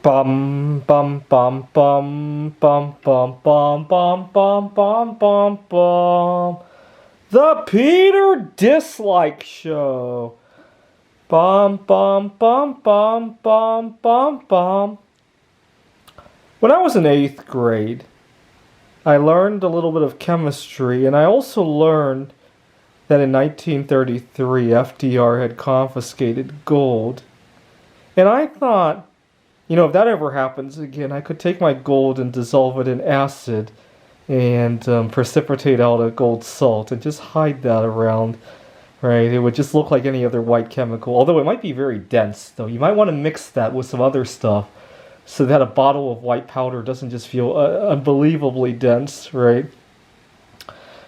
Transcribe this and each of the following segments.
Bum bum bum bum bum bum bum bum bum bum bum bum. The Peter Dislike Show. Bum bum bum bum bum bum bum. When I was in 8th grade, I learned a little bit of chemistry, and I also learned that in 1933 FDR had confiscated gold. And I thought, if that ever happens again, I could take my gold and dissolve it in acid and precipitate out a gold salt and just hide that around, right? It would just look like any other white chemical, although it might be very dense, though. You might want to mix that with some other stuff so that a bottle of white powder doesn't just feel unbelievably dense, right?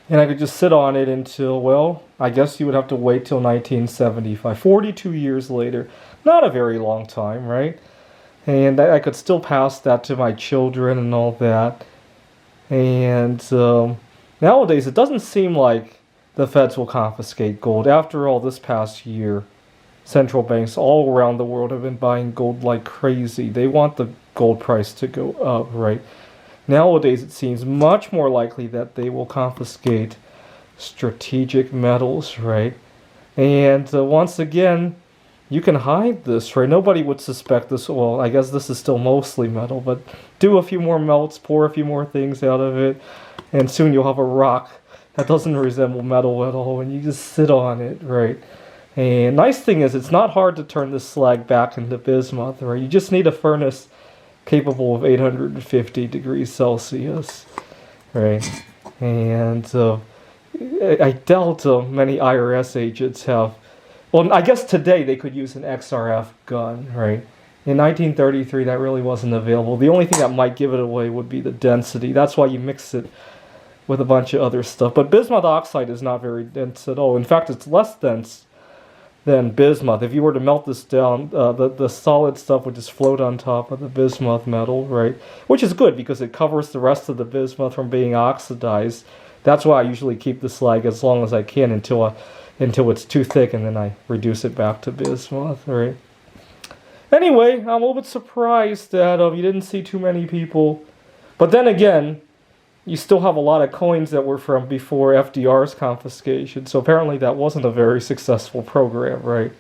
And I could just sit on it until, well, I guess you would have to wait till 1975, 42 years later. Not a very long time, right? And I could still pass that to my children and all that. And nowadays, it doesn't seem like the feds will confiscate gold. After all, this past year, central banks all around the world have been buying gold like crazy. They want the gold price to go up, right? Nowadays, it seems much more likely that they will confiscate strategic metals, right? And once again, you can hide this, right? Nobody would suspect this. Well, I guess this is still mostly metal, but do a few more melts, pour a few more things out of it, and soon you'll have a rock that doesn't resemble metal at all, and you just sit on it, right? And nice thing is, it's not hard to turn this slag back into bismuth, right? You just need a furnace capable of 850 degrees Celsius, right? And I doubt many IRS agents have. Well, I guess today they could use an XRF gun, right? In 1933, that really wasn't available. The only thing that might give it away would be the density. That's why you mix it with a bunch of other stuff. But bismuth oxide is not very dense at all. In fact, it's less dense than bismuth. If you were to melt this down, the solid stuff would just float on top of the bismuth metal, right? Which is good because it covers the rest of the bismuth from being oxidized. That's why I usually keep the slag as long as I can until it's too thick, and then I reduce it back to bismuth, right? Anyway, I'm a little bit surprised that you didn't see too many people. But then again, you still have a lot of coins that were from before FDR's confiscation, so apparently that wasn't a very successful program, right?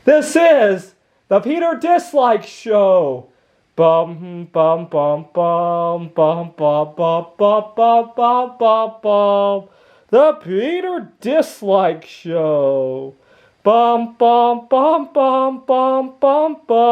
This is the Peter Dislike Show. Bum bum bum bum bum bum bum bum bum bum bum bum. The Peter Dislike Show. Bum bum bum bum bum bum bum.